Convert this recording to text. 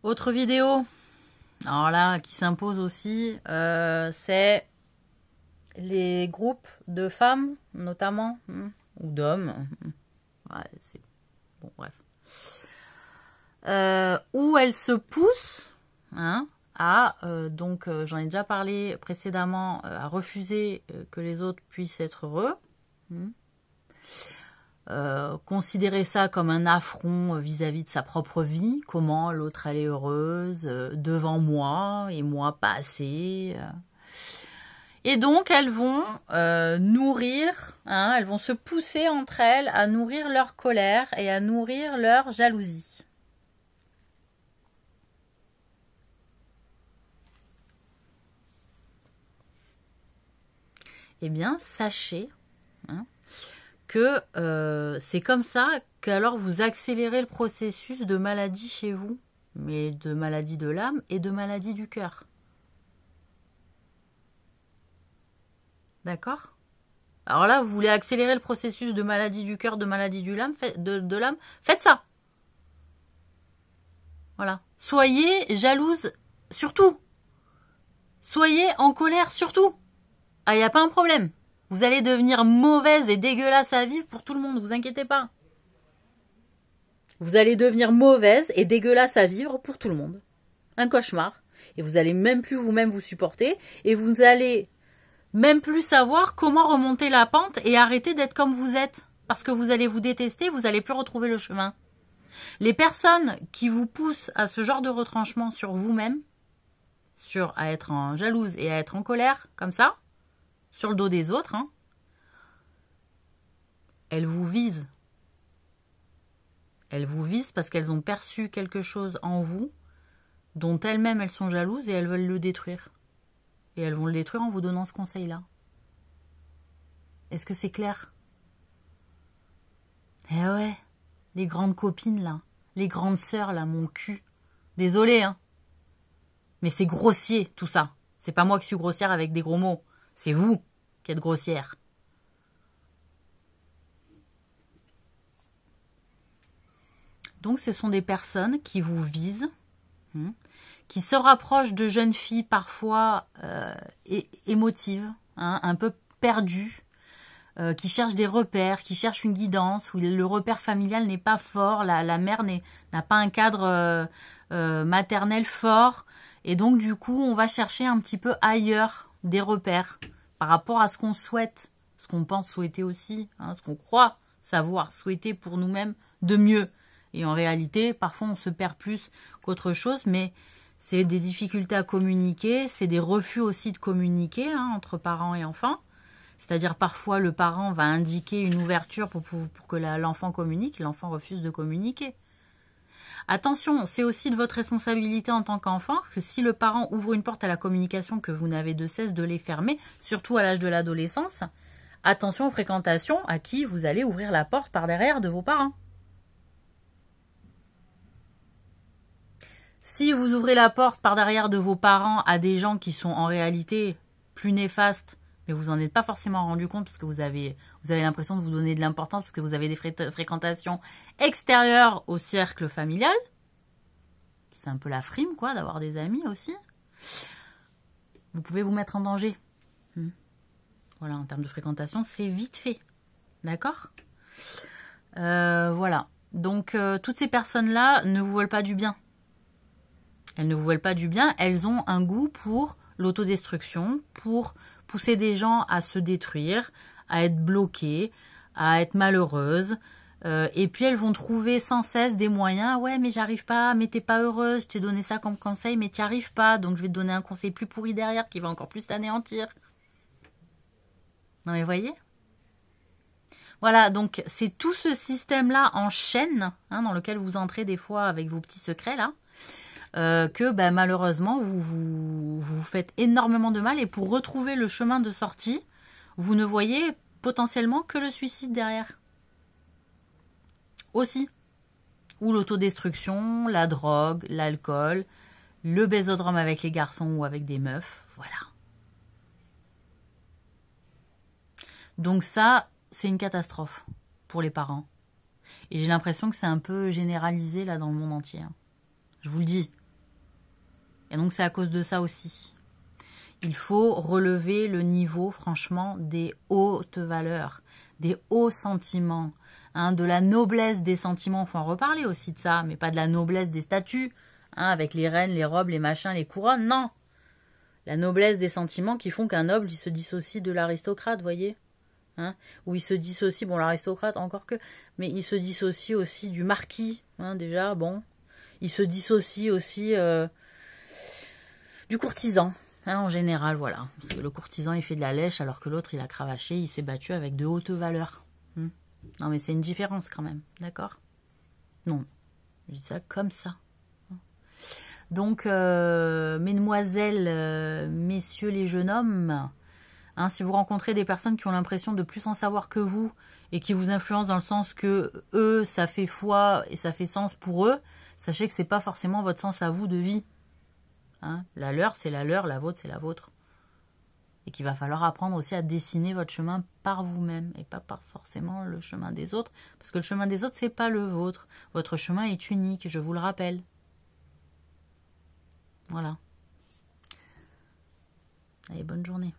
Autre vidéo, alors là, qui s'impose aussi, c'est les groupes de femmes, notamment, ou d'hommes. Ouais, c'est... Bon, bref. Où elles se poussent, hein, à, donc j'en ai déjà parlé précédemment, à refuser que les autres puissent être heureux. Considérer ça comme un affront vis-à-vis de sa propre vie. Comment l'autre elle est heureuse devant moi et moi pas assez. Et donc elles vont nourrir, hein, elles vont se pousser entre elles à nourrir leur colère et à nourrir leur jalousie. Eh bien, sachez, hein, que c'est comme ça que alors vous accélérez le processus de maladie chez vous, mais de maladie de l'âme et de maladie du cœur. D'accord? Alors là, vous voulez accélérer le processus de maladie du cœur, de maladie de l'âme, faites ça. Voilà. Soyez jalouse surtout. Soyez en colère surtout. Ah, il n'y a pas un problème. Vous allez devenir mauvaise et dégueulasse à vivre pour tout le monde, vous inquiétez pas. Vous allez devenir mauvaise et dégueulasse à vivre pour tout le monde. Un cauchemar. Et vous allez même plus vous-même vous supporter. Et vous allez même plus savoir comment remonter la pente et arrêter d'être comme vous êtes. Parce que vous allez vous détester, vous allez plus retrouver le chemin. Les personnes qui vous poussent à ce genre de retranchement sur vous-même, à être en jalouse et à être en colère, comme ça, sur le dos des autres, hein, elles vous visent. Elles vous visent parce qu'elles ont perçu quelque chose en vous dont elles-mêmes elles sont jalouses et elles veulent le détruire. Et elles vont le détruire en vous donnant ce conseil-là. Est-ce que c'est clair? Eh ouais, les grandes copines là, les grandes sœurs là, mon cul. Désolée, hein. Mais c'est grossier tout ça. C'est pas moi qui suis grossière avec des gros mots. C'est vous qui êtes grossière. Donc ce sont des personnes qui vous visent, qui se rapprochent de jeunes filles parfois émotives, hein, un peu perdues, qui cherchent des repères, qui cherchent une guidance, où le repère familial n'est pas fort, la mère n'a pas un cadre maternel fort, et donc du coup on va chercher un petit peu ailleurs des repères par rapport à ce qu'on souhaite, ce qu'on pense souhaiter aussi, hein, ce qu'on croit savoir souhaiter pour nous-mêmes de mieux. Et en réalité, parfois on se perd plus qu'autre chose, mais c'est des difficultés à communiquer, c'est des refus aussi de communiquer, hein, entre parents et enfants. C'est-à-dire parfois le parent va indiquer une ouverture pour que l'enfant communique, l'enfant refuse de communiquer. Attention, c'est aussi de votre responsabilité en tant qu'enfant que si le parent ouvre une porte à la communication, que vous n'avez de cesse de les fermer, surtout à l'âge de l'adolescence. Attention aux fréquentations à qui vous allez ouvrir la porte par derrière de vos parents. Si vous ouvrez la porte par derrière de vos parents à des gens qui sont en réalité plus néfastes, mais vous n'en êtes pas forcément rendu compte parce que vous avez l'impression de vous donner de l'importance parce que vous avez des fréquentations extérieures au cercle familial. C'est un peu la frime, quoi, d'avoir des amis aussi. Vous pouvez vous mettre en danger. Voilà, en termes de fréquentation, c'est vite fait. D'accord ? Voilà. Donc, toutes ces personnes-là ne vous veulent pas du bien. Elles ne vous veulent pas du bien. Elles ont un goût pour l'autodestruction, pour pousser des gens à se détruire, à être bloqués, à être malheureuses. Et puis elles vont trouver sans cesse des moyens. Ouais, mais j'arrive pas, mais t'es pas heureuse, je t'ai donné ça comme conseil, mais t'y arrives pas. Donc je vais te donner un conseil plus pourri derrière qui va encore plus t'anéantir. Non mais voyez ? Voilà, donc c'est tout ce système-là en chaîne, hein, dans lequel vous entrez des fois avec vos petits secrets là. Que ben, malheureusement vous faites énormément de mal et pour retrouver le chemin de sortie, vous ne voyez potentiellement que le suicide derrière. Aussi. Ou l'autodestruction, la drogue, l'alcool, le bésodrome avec les garçons ou avec des meufs, voilà. Donc ça, c'est une catastrophe pour les parents. Et j'ai l'impression que c'est un peu généralisé là dans le monde entier. Je vous le dis. Et donc c'est à cause de ça aussi. Il faut relever le niveau, franchement, des hautes valeurs, des hauts sentiments, hein, de la noblesse des sentiments. Il faut en reparler aussi de ça, mais pas de la noblesse des statuts, hein, avec les reines, les robes, les machins, les couronnes, non. La noblesse des sentiments qui font qu'un noble, il se dissocie de l'aristocrate, voyez, hein, ou il se dissocie, bon, l'aristocrate encore que, mais il se dissocie aussi du marquis, hein, déjà, bon. Il se dissocie aussi du courtisan. En général, voilà. Parce que le courtisan, il fait de la lèche, alors que l'autre, il a cravaché, il s'est battu avec de hautes valeurs. Non, mais c'est une différence quand même, d'accord? Non, je dis ça comme ça. Donc, mesdemoiselles, messieurs les jeunes hommes, hein, si vous rencontrez des personnes qui ont l'impression de plus en savoir que vous, et qui vous influencent dans le sens que eux, ça fait foi et ça fait sens pour eux, sachez que c'est pas forcément votre sens à vous de vie. Hein, la leur, c'est la leur, la vôtre, c'est la vôtre. Et qu'il va falloir apprendre aussi à dessiner votre chemin par vous-même et pas par forcément le chemin des autres. Parce que le chemin des autres, c'est pas le vôtre. Votre chemin est unique, je vous le rappelle. Voilà. Allez, bonne journée.